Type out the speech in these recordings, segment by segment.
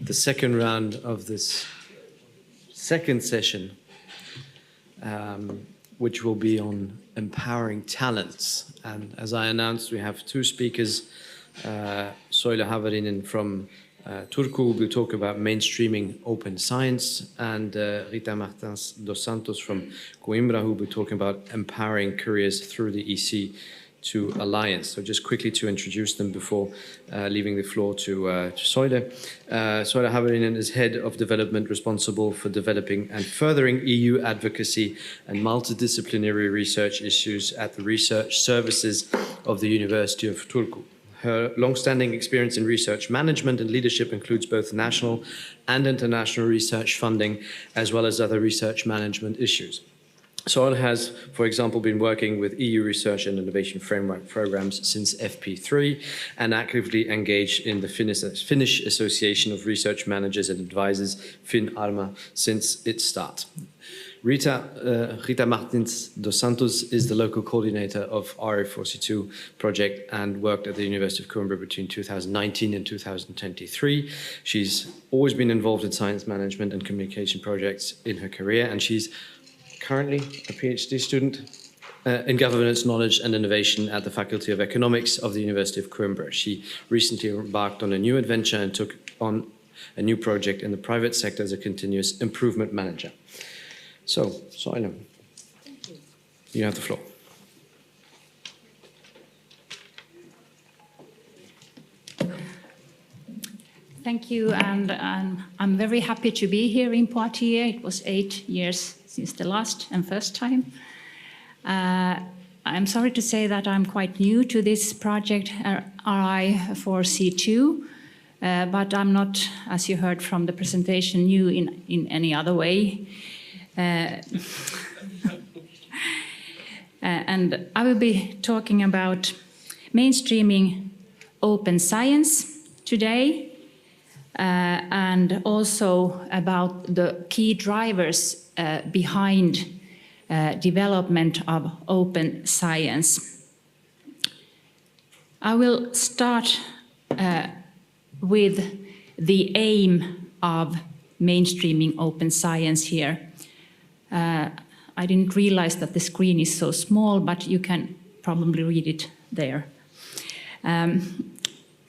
the second round of this second session, which will be on empowering talents. And as I announced, we have two speakers, Soile Havarinen from Turku, who will talk about mainstreaming open science, and Rita Martins dos Santos from Coimbra, who will be talking about empowering careers through the EC2 Alliance. So just quickly to introduce them before leaving the floor to Soile. Soile Havarinen is Head of Development, responsible for developing and furthering EU advocacy and multidisciplinary research issues at the research services of the University of Turku. Her long-standing experience in research management and leadership includes both national and international research funding, as well as other research management issues. Soile has, for example, been working with EU research and innovation framework programs since FP3 and actively engaged in the Finnish Association of Research Managers and Advisors, FinArma, since its start. Rita Martins dos Santos is the local coordinator of RI4C2 project and worked at the University of Coimbra between 2019 and 2023. She's always been involved in science management and communication projects in her career, and she's currently a PhD student in governance, knowledge and innovation at the Faculty of Economics of the University of Coimbra. She recently embarked on a new adventure and took on a new project in the private sector as a continuous improvement manager. So, Soile, you have the floor. Thank you, and I'm very happy to be here in Poitiers. It was 8 years since the last and first time. I'm sorry to say that I'm quite new to this project, RI4C2, but I'm not, as you heard from the presentation, new in any other way. And I will be talking about mainstreaming open science today, and also about the key drivers behind development of open science. I will start with the aim of mainstreaming open science here. I didn't realize that the screen is so small, but you can probably read it there.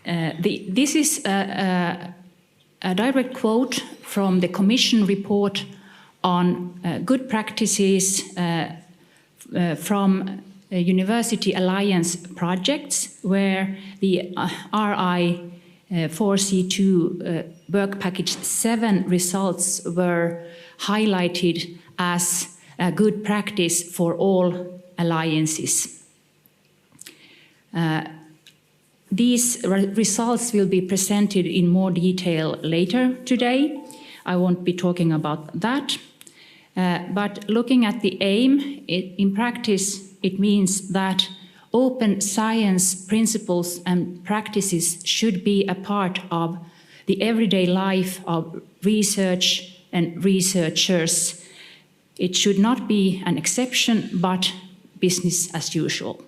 This is a direct quote from the Commission report on good practices from University Alliance projects, where the RI4C2 work package 7 results were highlighted as a good practice for all alliances. These results will be presented in more detail later today. I won't be talking about that. But looking at the aim, in practice, it means that open science principles and practices should be a part of the everyday life of research and researchers. It should not be an exception, but business as usual.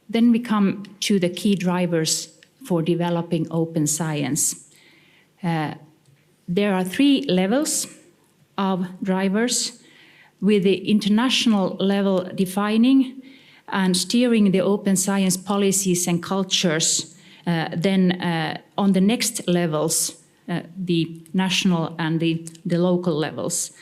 Then we come to the key drivers for developing open science. There are 3 levels of drivers, with the international level defining and steering the open science policies and cultures. Then on the next levels, the national and the local levels.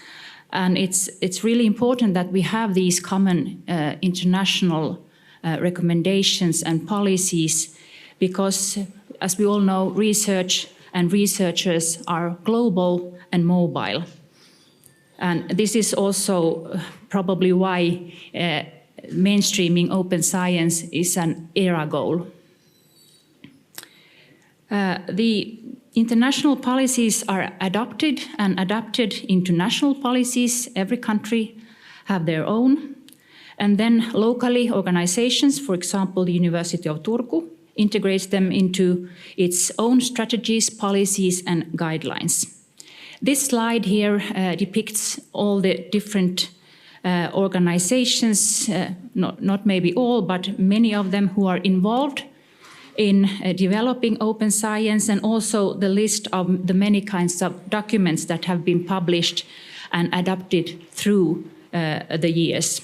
And it's really important that we have these common international recommendations and policies, because, as we all know, research and researchers are global and mobile. And this is also probably why mainstreaming open science is an ERA goal. The international policies are adopted and adapted into national policies. Every country have their own. And then locally, organizations, for example, the University of Turku, integrates them into its own strategies, policies, and guidelines. This slide here depicts all the different organizations, not maybe all, but many of them who are involved in developing open science, and also the list of the many kinds of documents that have been published and adapted through the years.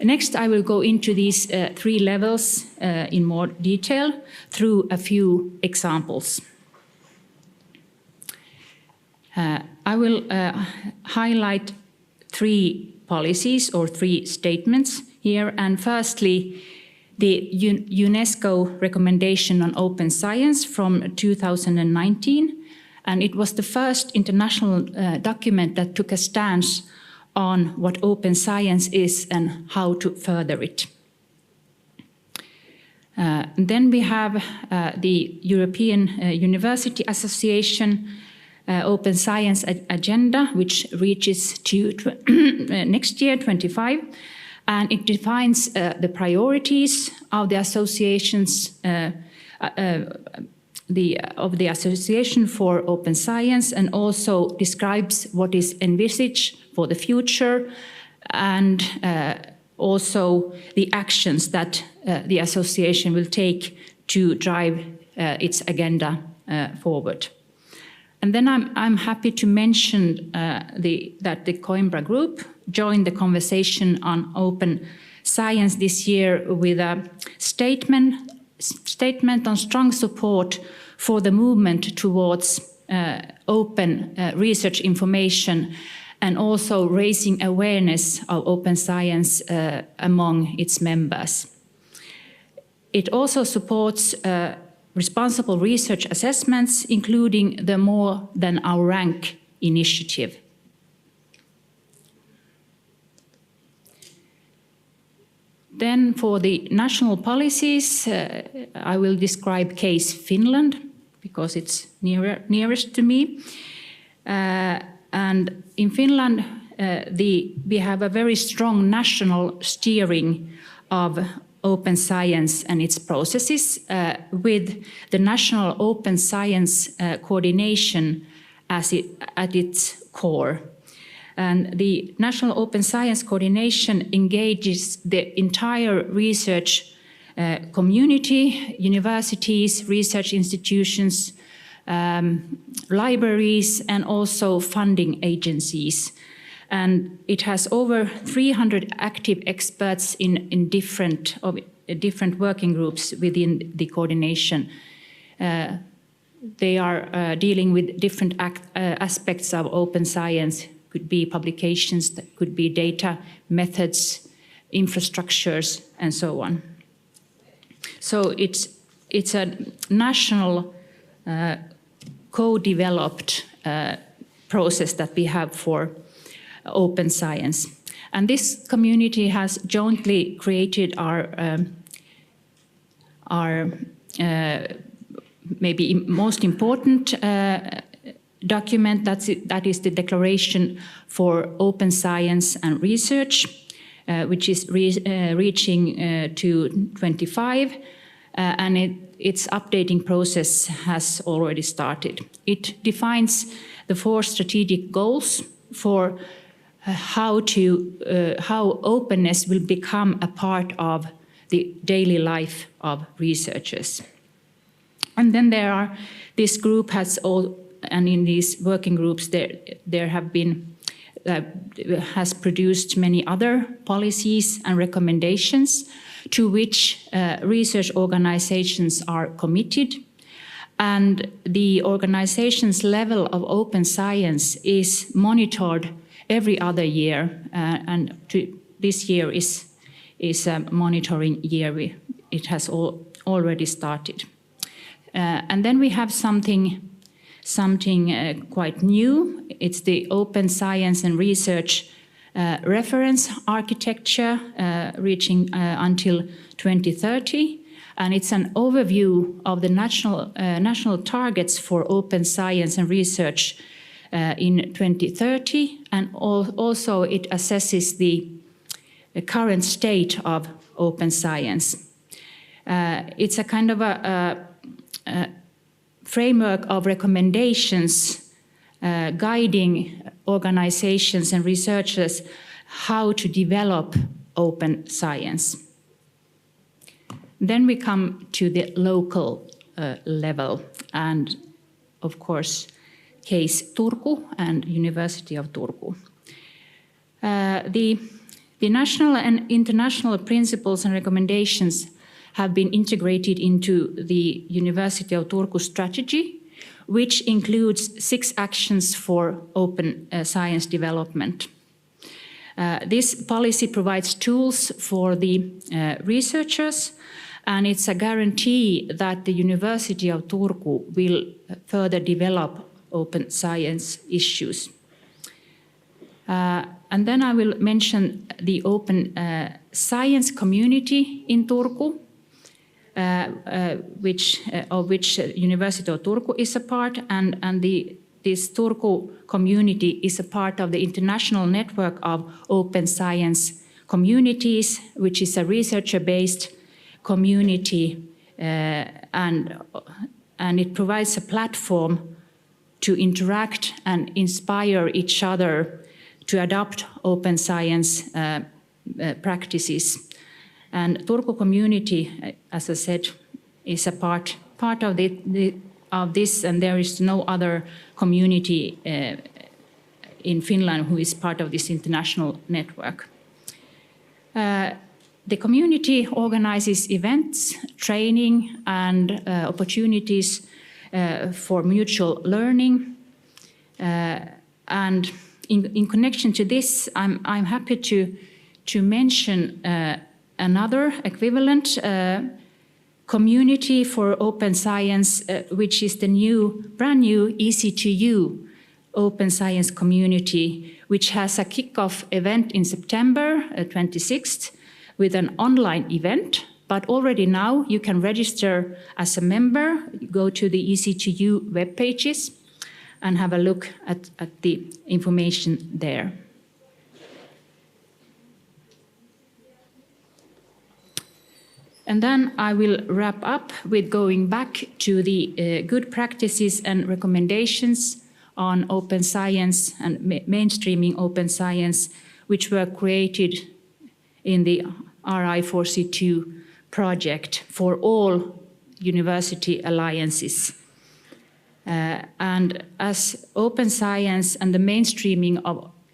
Next, I will go into these 3 levels in more detail through a few examples. I will highlight 3 policies or 3 statements here. And firstly, the UNESCO recommendation on open science from 2019. And it was the first international document that took a stance on what open science is and how to further it. Then we have the European University Association Open Science Agenda, which reaches to next year, 25, and it defines the priorities of the associations, of the Association for Open Science, and also describes what is envisaged for the future, and also the actions that the association will take to drive its agenda forward. And then I'm happy to mention that the Coimbra Group joined the conversation on open science this year with a statement on strong support for the movement towards open research information, and also raising awareness of open science among its members. It also supports responsible research assessments, including the More Than Our Rank initiative. Then for the national policies, I will describe case Finland, because it's nearest to me. And in Finland, we have a very strong national steering of open science and its processes, with the National Open Science Coordination at its core. And the National Open Science Coordination engages the entire research community, universities, research institutions, libraries, and also funding agencies. And it has over 300 active experts in different working groups within the coordination. They are dealing with different aspects of open science. Could be publications, that could be data, methods, infrastructures, and so on. So it's a national co-developed process that we have for open science. And this community has jointly created our maybe most important document, that is the Declaration for Open Science and Research, which is reaching to 25, and its updating process has already started. It defines the 4 strategic goals for how openness will become a part of the daily life of researchers. And then this group has and in these working groups, there have been has produced many other policies and recommendations to which research organizations are committed. And the organization's level of open science is monitored every other year, and this year is a monitoring year. It has already started. And then we have something quite new. It's the Open Science and Research Reference Architecture, reaching until 2030. And it's an overview of the national targets for open science and research in 2030. And also it assesses the current state of open science. It's a kind of a framework of recommendations guiding organizations and researchers how to develop open science. Then we come to the local level, and of course, case Turku and University of Turku. The national and international principles and recommendations have been integrated into the University of Turku strategy, which includes 6 actions for open science development. This policy provides tools for the researchers, and it's a guarantee that the University of Turku will further develop open science issues. And then I will mention the open science community in Turku, of which University of Turku is a part, and this Turku community is a part of the international network of open science communities, which is a researcher-based community, and it provides a platform to interact and inspire each other to adopt open science practices. And Turku community, as I said, is a part of this, and there is no other community in Finland who is part of this international network. The community organizes events, training, and opportunities for mutual learning. And in connection to this, I'm happy to mention another equivalent community for open science, which is the brand new EC2U open science community, which has a kick-off event in September 26th with an online event. But already now you can register as a member, go to the EC2U web pages and have a look at the information there. And then I will wrap up with going back to the good practices and recommendations on open science and mainstreaming open science, which were created in the RI4C2 project for all university alliances. And as open science and the mainstreaming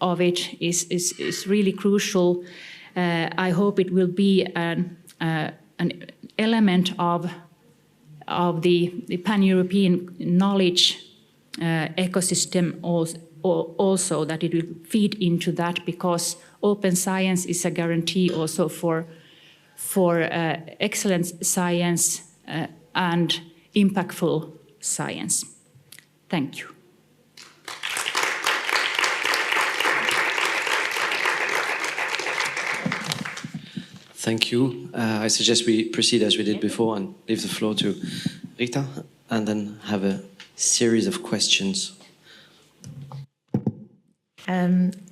of it is really crucial, I hope it will be an element of the pan-European knowledge ecosystem also, that it will feed into that, because open science is a guarantee also for excellent science and impactful science. Thank you. Thank you. I suggest we proceed as we did before and leave the floor to Rita, and then have a series of questions.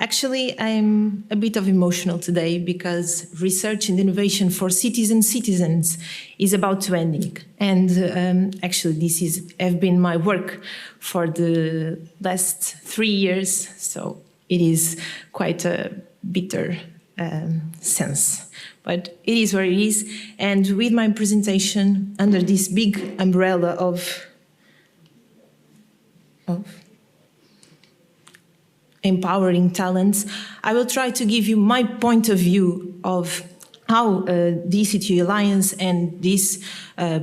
Actually, I'm a bit of emotional today because research and innovation for cities and citizens is about to ending. And actually, this have been my work for the last 3 years, so it is quite a bitter sense. But it is where it is. And with my presentation under this big umbrella of empowering talents, I will try to give you my point of view of how the EC2 Alliance and this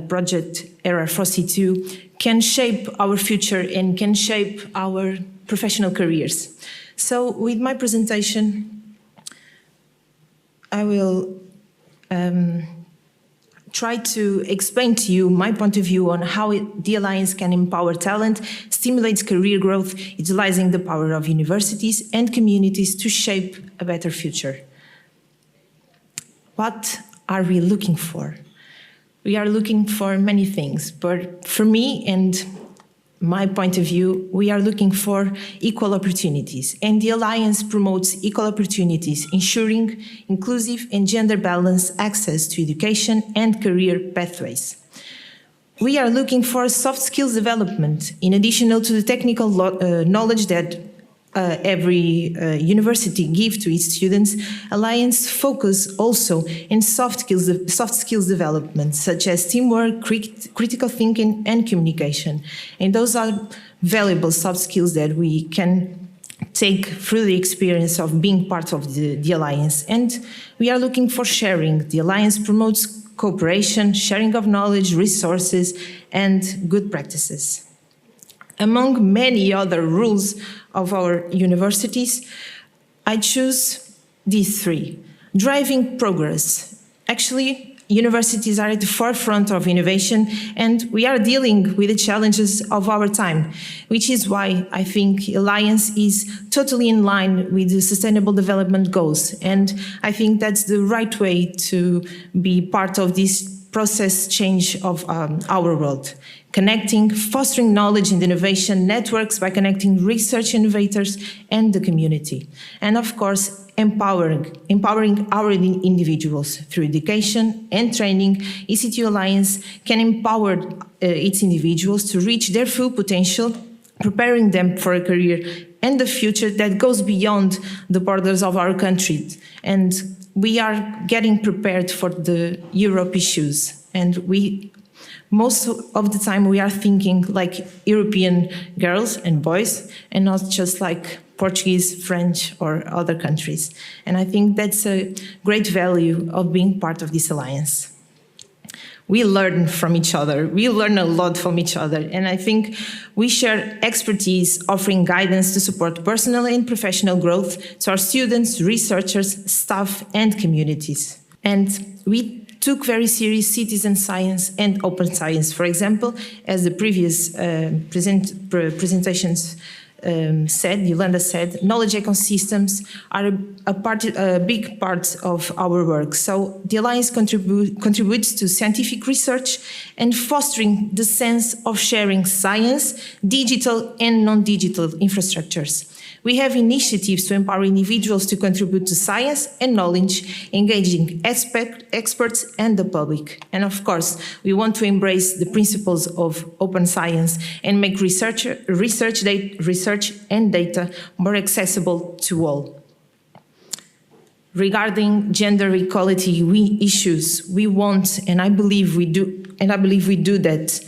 project RI4C2 can shape our future and can shape our professional careers. So with my presentation, I will try to explain to you my point of view on how the Alliance can empower talent, stimulate career growth, utilizing the power of universities and communities to shape a better future. What are we looking for? We are looking for many things, but for me and my point of view, we are looking for equal opportunities, and the Alliance promotes equal opportunities, ensuring inclusive and gender-balanced access to education and career pathways. We are looking for soft skills development, in addition to the technical knowledge that every university give to its students, Alliance focus also in soft skills development, such as teamwork, critical thinking, and communication. And those are valuable soft skills that we can take through the experience of being part of the Alliance. And we are looking for sharing. The Alliance promotes cooperation, sharing of knowledge, resources, and good practices. Among many other rules of our universities, I choose these three. Driving progress. Actually, universities are at the forefront of innovation, and we are dealing with the challenges of our time, which is why I think Alliance is totally in line with the Sustainable Development Goals. And I think that's the right way to be part of this process change of our world. Connecting, fostering knowledge and innovation networks by connecting research innovators and the community. And of course, empowering our individuals through education and training. EC2 Alliance can empower its individuals to reach their full potential, preparing them for a career and the future that goes beyond the borders of our country. And we are getting prepared for the Europe issues. And most of the time we are thinking like European girls and boys and not just like Portuguese, French or other countries. And I think that's a great value of being part of this alliance. We learn from each other. We learn a lot from each other. And I think we share expertise, offering guidance to support personal and professional growth to our students, researchers, staff, and communities. And we took very serious citizen science and open science. For example, as the previous presentations said, Yolanda said, knowledge ecosystems are a big part of our work. So the Alliance contributes to scientific research and fostering the sense of sharing science, digital and non-digital infrastructures. We have initiatives to empower individuals to contribute to science and knowledge, engaging experts and the public. And of course, we want to embrace the principles of open science and make research and data more accessible to all. Regarding gender equality issues, we want, and I believe we do that.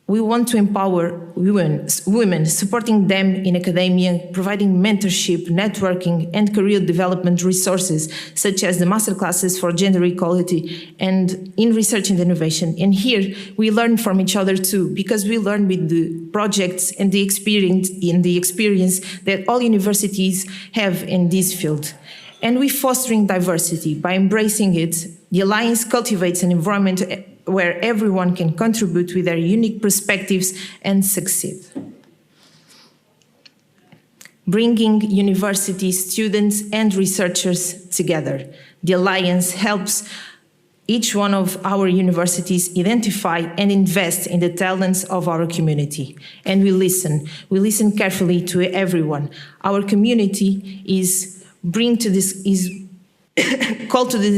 We want to empower women, supporting them in academia, providing mentorship, networking, and career development resources, such as the masterclasses for gender equality and in research and innovation. And here we learn from each other too, because we learn with the projects and the experience that all universities have in this field. And we're fostering diversity. By embracing it, the Alliance cultivates an environment where everyone can contribute with their unique perspectives and succeed. Bringing university students and researchers together. The Alliance helps each one of our universities identify and invest in the talents of our community. And we listen carefully to everyone. Our community is called to the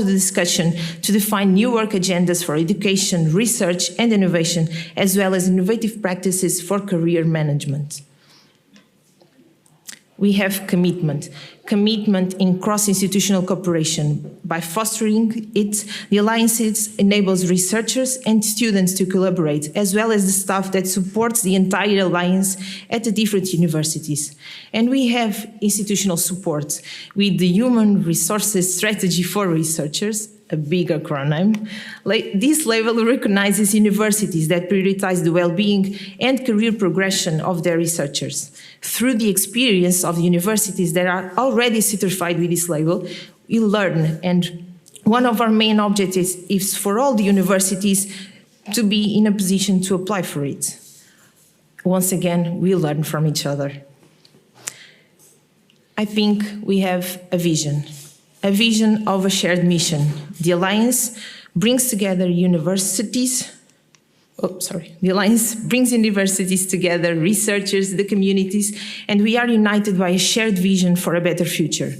discussion to define new work agendas for education, research and innovation, as well as innovative practices for career management. We have commitment in cross-institutional cooperation. By fostering it, the Alliance enables researchers and students to collaborate, as well as the staff that supports the entire Alliance at the different universities. And we have institutional support with the Human Resources Strategy for Researchers, a big acronym. This label recognizes universities that prioritize the well-being and career progression of their researchers. Through the experience of the universities that are already certified with this label, we learn, and one of our main objectives is for all the universities to be in a position to apply for it. Once again, we learn from each other. I think we have a vision of a shared mission. The Alliance brings together universities. The Alliance brings universities together, researchers, the communities, and we are united by a shared vision for a better future.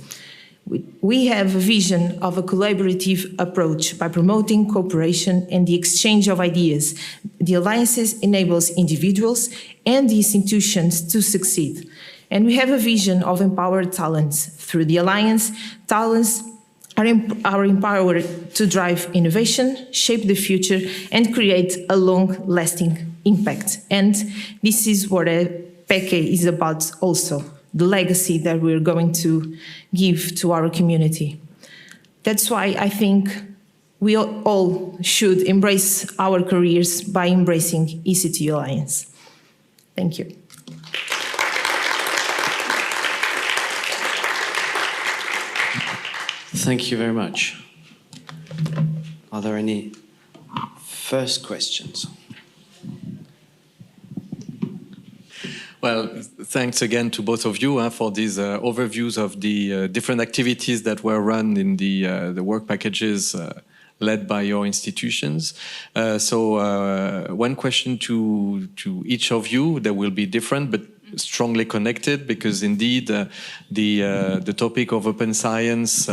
We have a vision of a collaborative approach by promoting cooperation and the exchange of ideas. The Alliance enables individuals and the institutions to succeed. And we have a vision of empowered talents. Through the Alliance, talents are empowered to drive innovation, shape the future, and create a long-lasting impact. And this is what a PECE is about also, the legacy that we're going to give to our community. That's why I think we all should embrace our careers by embracing EC2 Alliance. Thank you. Thank you very much. Are there any first questions? Well, thanks again to both of you for these overviews of the different activities that were run in the work packages led by your institutions. One question to each of you that will be different, but strongly connected, because indeed the topic of open science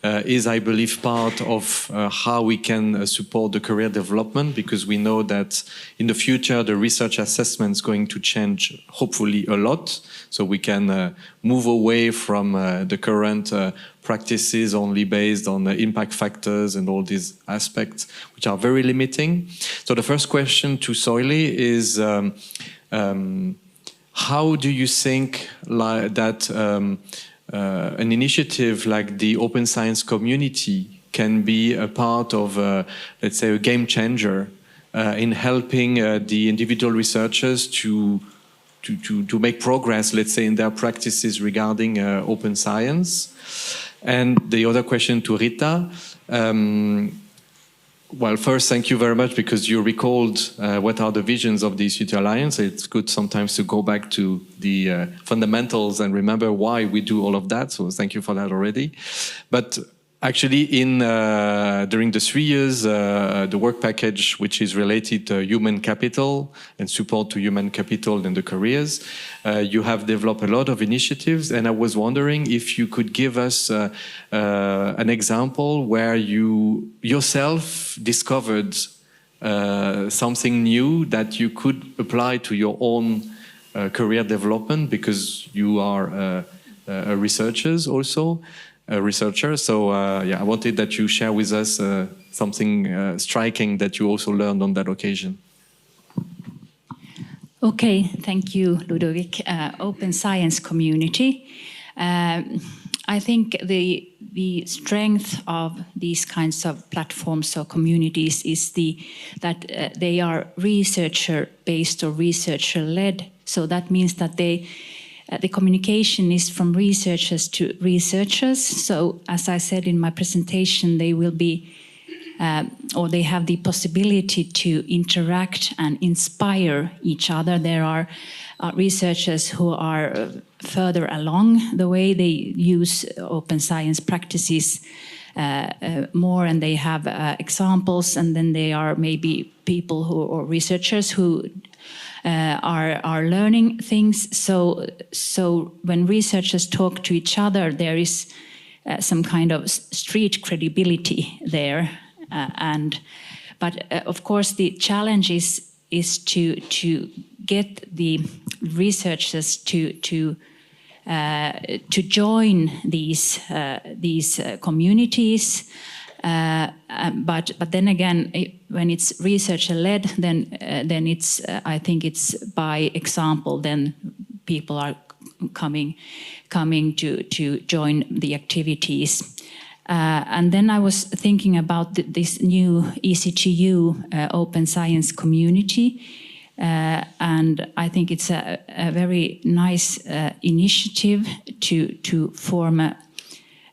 is, I believe, part of how we can support the career development, because we know that in the future the research assessment is going to change, hopefully, a lot, so we can move away from the current practices only based on the impact factors and all these aspects, which are very limiting. So the first question to Soili is, how do you think that an initiative like the open science community can be a part of, let's say, a game changer in helping the individual researchers to make progress, let's say, in their practices regarding open science? And the other question to Rita. Well, first, thank you very much, because you recalled what are the visions of the EC2 Alliance. It's good sometimes to go back to the fundamentals and remember why we do all of that. So thank you for that already. But actually, during the 3 years, the work package, which is related to human capital and support to human capital and the careers, you have developed a lot of initiatives. And I was wondering if you could give us an example where you yourself discovered something new that you could apply to your own career development, because you are researchers also. Researcher. So yeah, I wanted that you share with us something striking that you also learned on that occasion. Okay, thank you, Ludovic. Open science community. I think the strength of these kinds of platforms or communities is that they are researcher-based or researcher-led. So that means that the communication is from researchers to researchers. So as I said in my presentation, they will be, or they have the possibility to interact and inspire each other. There are researchers who are further along the way. They use open science practices more, and they have examples. And then there are maybe people or researchers who are learning things. So when researchers talk to each other, there is some kind of street credibility there. But of course, the challenge is to get the researchers to join these communities. But then again, when it's researcher-led, then it's I think it's by example. Then people are coming to join the activities. And then I was thinking about this new EC2U open science community, and I think it's a very nice initiative to form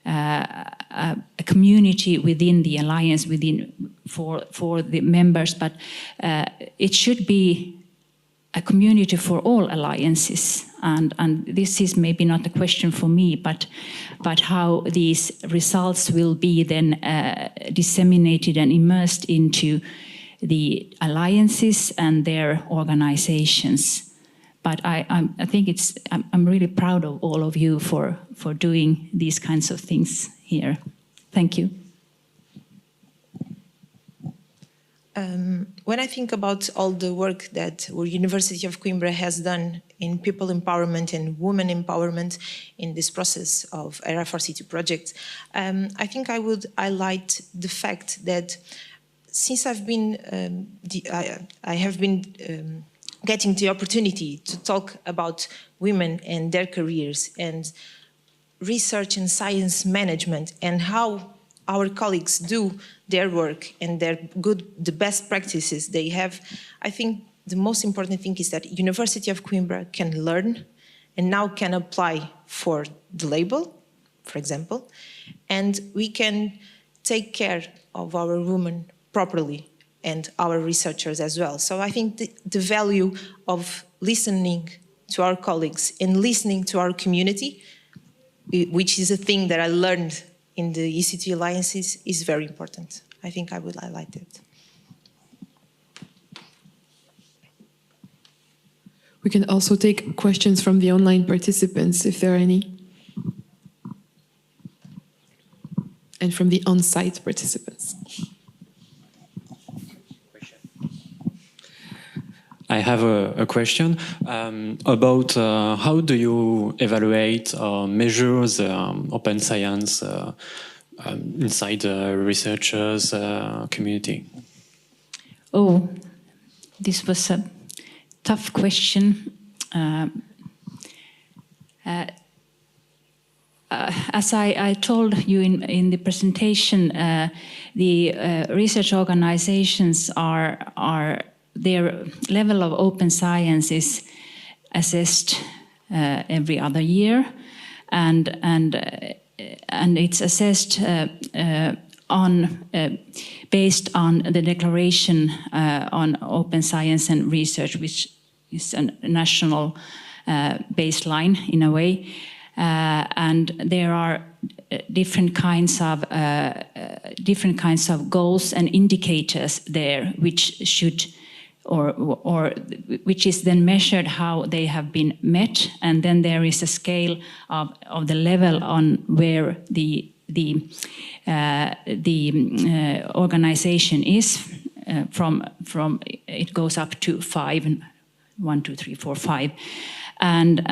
a community within the alliance, for the members, but it should be a community for all alliances. And this is maybe not a question for me, but how these results will be then disseminated and immersed into the alliances and their organizations. But I think I'm really proud of all of you for doing these kinds of things here. Thank you. When I think about all the work that our University of Coimbra has done in people empowerment and women empowerment in this process of RI4C2 project, I think I would highlight the fact that since I have been getting the opportunity to talk about women and their careers and research and science management and how our colleagues do their work and the best practices they have, I think the most important thing is that University of Coimbra can learn and now can apply for the label, for example, and we can take care of our women properly and our researchers as well. So I think the value of listening to our colleagues and listening to our community, which is a thing that I learned in the EC2 alliances, is very important. I think I would highlight it. We can also take questions from the online participants, if there are any. And from the on-site participants. I have a question about how do you evaluate or measure the open science inside the researchers' community? Oh, this was a tough question. As I told you in the presentation, the research organizations their level of open science is assessed every other year, and it's assessed based on the Declaration on Open Science and Research, which is a national baseline in a way, and there are different kinds of goals and indicators there, which should or which is then measured how they have been met, and then there is a scale of the level on where the organization is from it goes up to 5, 1, 2, 3, 4, 5, and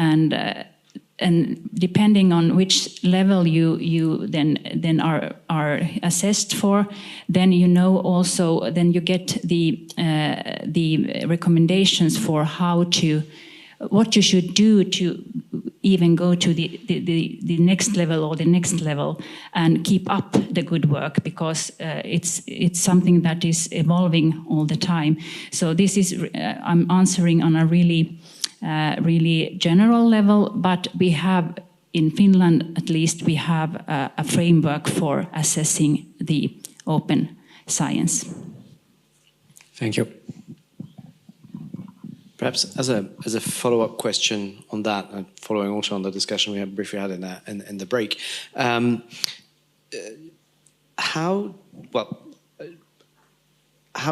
depending on which level you then are assessed for, then you know also, then you get the recommendations for what you should do to even go to the next level or the next level and keep up the good work, because it's something that is evolving all the time. So this is I'm answering on a really general level, but we have, in Finland at least, we have a framework for assessing the open science. Thank you. Perhaps as a follow-up question on that, and following also on the discussion we had briefly had in the break, how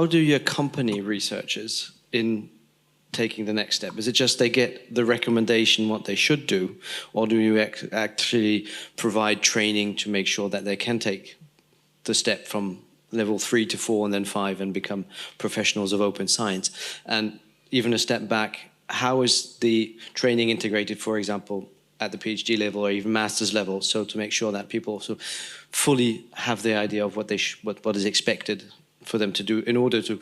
do you accompany researchers in taking the next step? Is it just they get the recommendation what they should do, or do you actually provide training to make sure that they can take the step from level 3 to 4 and then 5 and become professionals of open science? And even a step back, how is the training integrated, for example, at the PhD level or even master's level, so to make sure that people also fully have the idea of what is expected for them to do in order to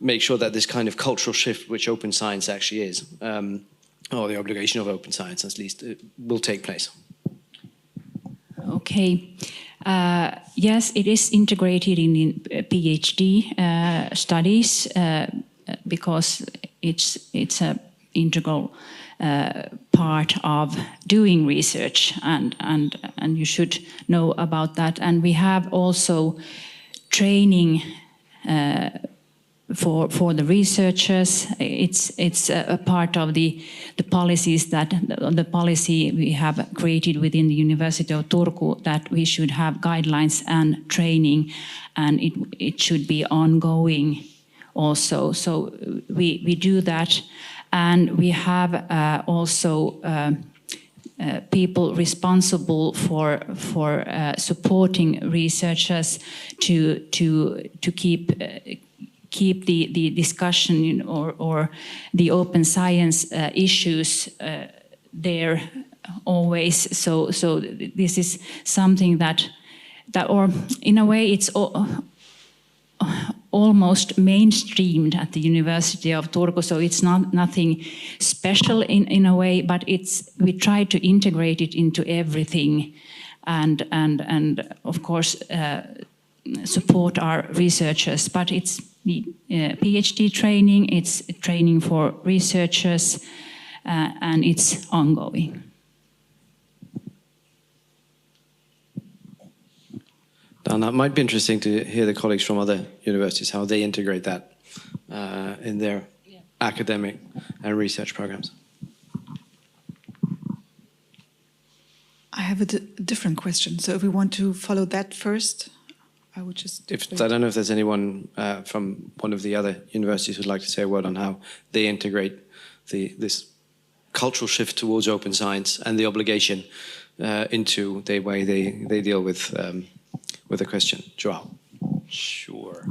make sure that this kind of cultural shift, which open science actually is, or the obligation of open science at least, will take place? Okay. Yes, it is integrated in PhD studies because it's an integral part of doing research, and you should know about that. And we have also training for the researchers. It's a part of the policies that the policy we have created within the University of Turku, that we should have guidelines and training, and it should be ongoing also. So we do that, and we have also people responsible for keep the discussion or the open science issues there always. So this is something that or in a way it's almost mainstreamed at the University of Turku, so it's nothing special in a way, but we try to integrate it into everything, and of course support our researchers. But it's PhD training, it's training for researchers, and it's ongoing. And that might be interesting to hear the colleagues from other universities, how they integrate that in their academic and research programs. I have a different question. So if we want to follow that first, I would just... I don't know if there's anyone from one of the other universities who'd like to say a word on how they integrate this cultural shift towards open science and the obligation into the way they deal with a question. Joao. Sure.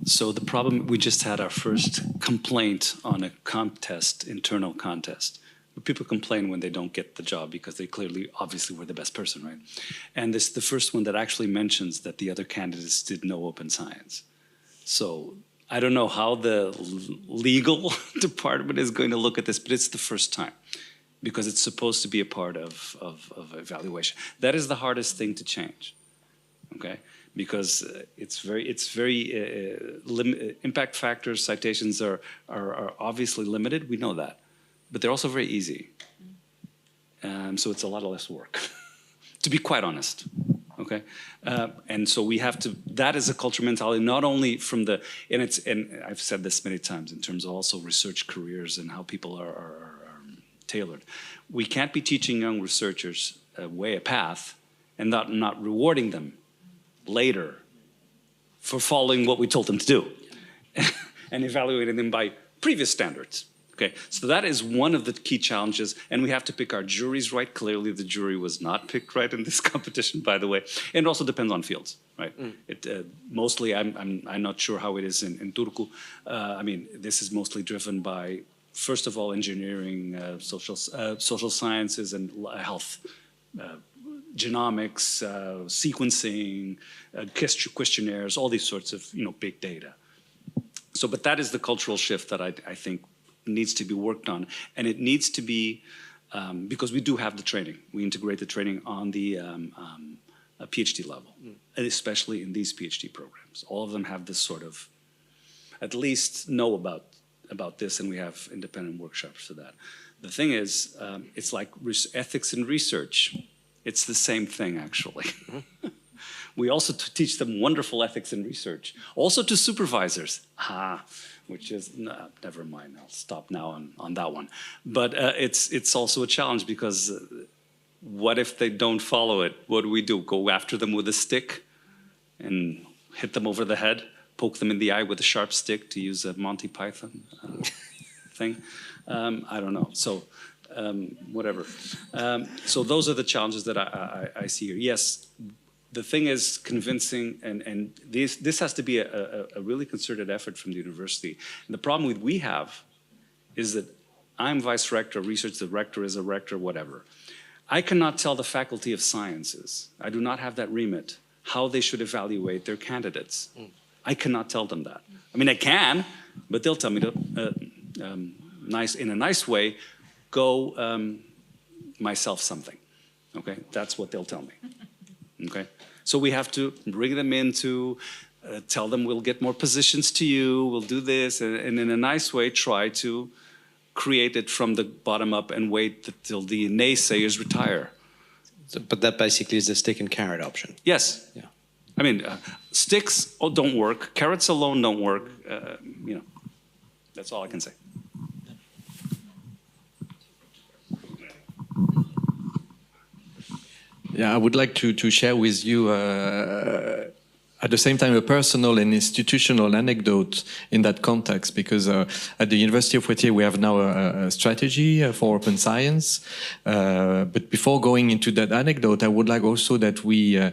So the problem, we just had our first complaint on a contest, internal contest. People complain when they don't get the job because they clearly, obviously, were the best person, right? And this is the first one that actually mentions that the other candidates did no open science. So I don't know how the legal department is going to look at this, but it's the first time because it's supposed to be a part of evaluation. That is the hardest thing to change. Okay, because it's very impact factors, citations are obviously limited. We know that, but they're also very easy. So it's a lot less work, to be quite honest. Okay, and so we have to. That is a culture mentality, not only from the and I've said this many times in terms of also research careers and how people are tailored. We can't be teaching young researchers a path and not rewarding them later for following what we told them to do and evaluating them by previous standards. Okay, so that is one of the key challenges, and we have to pick our juries right. Clearly, the jury was not picked right in this competition, by the way, and it also depends on fields, right? Mostly, I'm not sure how it is in Turku. I mean, this is mostly driven by, first of all, engineering, social sciences, and health. Genomics, sequencing, questionnaires, all these sorts of big data. So, but that is the cultural shift that I think needs to be worked on, and it needs to be because we do have the training. We integrate the training on the PhD level, and especially in these PhD programs. All of them have this sort of, at least know about this, and we have independent workshops for that. The thing is, it's like ethics in research. It's the same thing, actually. We also teach them wonderful ethics in research, also to supervisors. Which is, never mind, I'll stop now on that one. But it's also a challenge because what if they don't follow it? What do we do? Go after them with a stick and hit them over the head, poke them in the eye with a sharp stick, to use a Monty Python thing? I don't know. So. Whatever. So those are the challenges that I see here. Yes, the thing is convincing, and this has to be a really concerted effort from the university. And the problem we have is that I'm vice rector, research director is a rector, whatever. I cannot tell the faculty of sciences, I do not have that remit, how they should evaluate their candidates. I cannot tell them that. I mean, I can, but they'll tell me to, in a nice way, go myself something, okay? That's what they'll tell me, okay? So we have to bring them in to tell them we'll get more positions to you, we'll do this, and in a nice way try to create it from the bottom up and wait till the naysayers retire. So, but that basically is the stick and carrot option. Yes. Yeah. I mean, sticks don't work, carrots alone don't work, that's all I can say. Yeah, I would like to share with you at the same time a personal and institutional anecdote in that context, because at the University of Poitiers we have now a strategy for open science. But before going into that anecdote, I would like also that we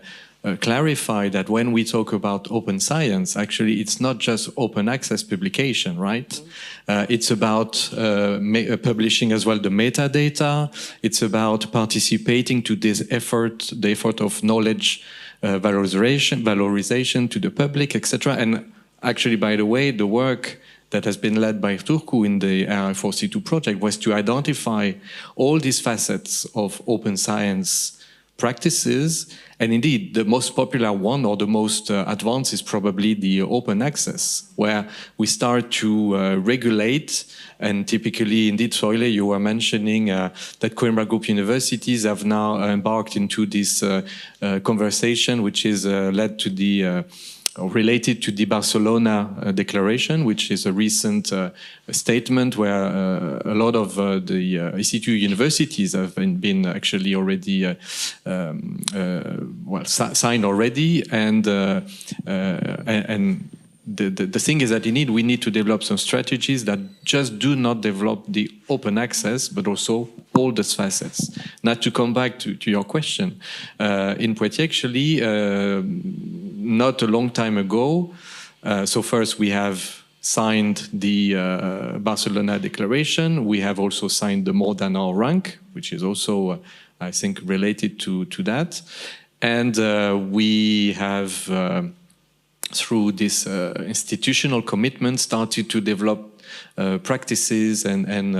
clarify that when we talk about open science, actually it's not just open access publication, right? It's about publishing as well the metadata. It's about participating to this effort, the effort of knowledge valorization to the public, etc. And actually, by the way, the work that has been led by Turku in the RI4C2 project was to identify all these facets of open science practices. And indeed, the most popular one or the most advanced is probably the open access, where we start to regulate. And typically, indeed, Soile, you were mentioning that Coimbra Group universities have now embarked into this conversation, which is led to the related to the Barcelona Declaration, which is a recent statement where a lot of the EC2 universities have been actually already signed already, and the thing is that indeed we need to develop some strategies that just do not develop the open access, but also all the facets. Now, to come back to your question, in Poitiers, actually, not a long time ago, so first we have signed the Barcelona Declaration. We have also signed the More Than Our Rank, which is also, I think, related to that. And we have through this institutional commitment, started to develop practices and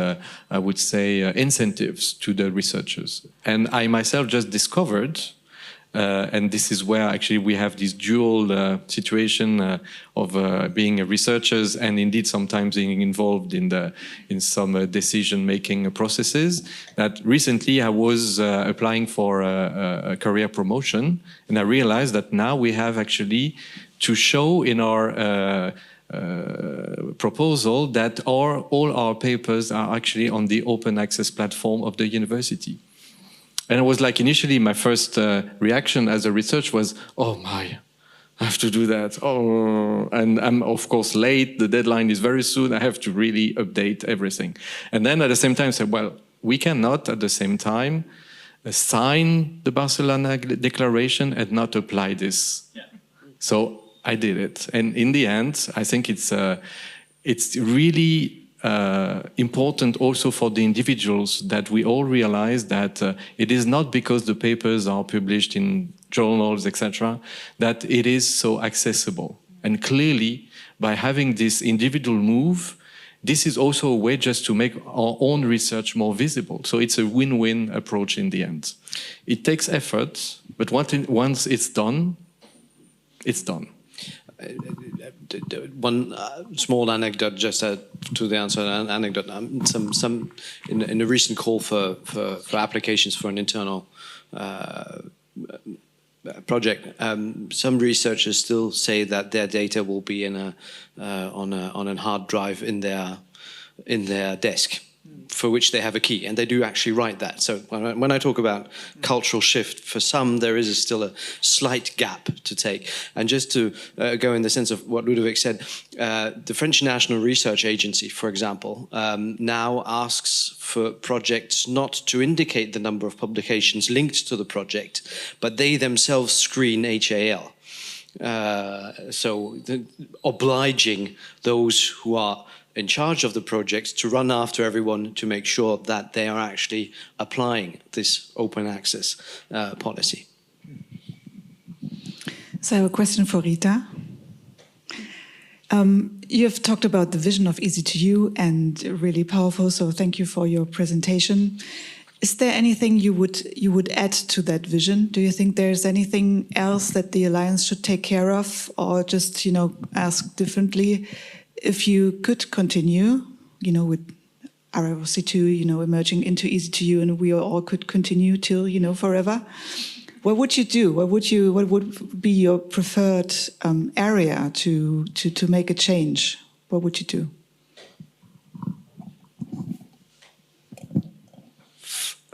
I would say incentives to the researchers. And I myself just discovered, and this is where actually we have this dual situation of being researchers and indeed sometimes being involved in some decision-making processes, that recently I was applying for a career promotion, and I realized that now we have actually to show in our proposal that all our papers are actually on the open access platform of the university. And it was like initially my first reaction as a researcher was, oh my, I have to do that. Oh, and I'm of course late, the deadline is very soon, I have to really update everything. And then at the same time said, well, we cannot at the same time sign the Barcelona Declaration and not apply this. Yeah. So I did it, and in the end, I think it's really important also for the individuals that we all realize that it is not because the papers are published in journals, etc., that it is so accessible. And clearly, by having this individual move, this is also a way just to make our own research more visible. So it's a win-win approach in the end. It takes effort, but once it's done, it's done. One small anecdote, just to the answer, an anecdote. Some in a recent call for applications for an internal project, some researchers still say that their data will be in on a hard drive in their desk, for which they have a key, and they do actually write that. So when I talk about cultural shift, for some there is still a slight gap to take. And just to go in the sense of what Ludovic said, the French National Research Agency, for example, now asks for projects not to indicate the number of publications linked to the project, but they themselves screen HAL. So obliging those who are in charge of the project to run after everyone to make sure that they are actually applying this open access policy. So I have a question for Rita. You have talked about the vision of EC2U and really powerful, so thank you for your presentation. Is there anything you would add to that vision? Do you think there's anything else that the Alliance should take care of, or just, ask differently? If you could continue, with RI4C2, emerging into EC2U, and we all could continue till, forever, what would you do? What would be your preferred area to make a change? What would you do?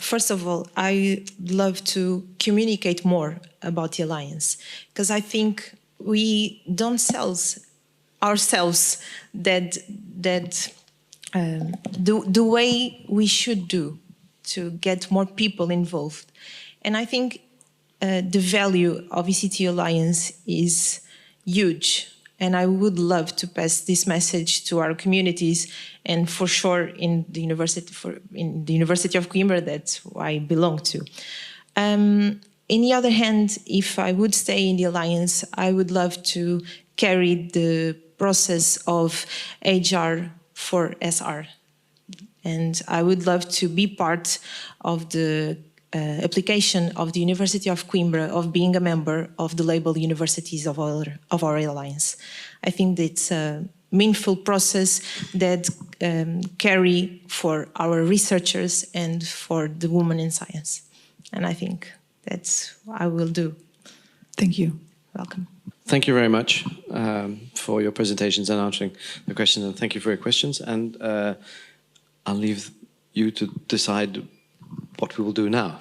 First of all, I love to communicate more about the Alliance, because I think we don't sell ourselves that the way we should do to get more people involved. And I think the value of ECT Alliance is huge. And I would love to pass this message to our communities, and for sure in the University of Coimbra, that's why I belong to. On the other hand, if I would stay in the Alliance, I would love to carry the process of HR4SR. And I would love to be part of the application of the University of Coimbra of being a member of the label universities of our alliance. I think it's a meaningful process that carry for our researchers and for the women in science. And I think that's what I will do. Thank you. Welcome. Thank you very much for your presentations and answering the questions, and thank you for your questions. And I'll leave you to decide what we will do now.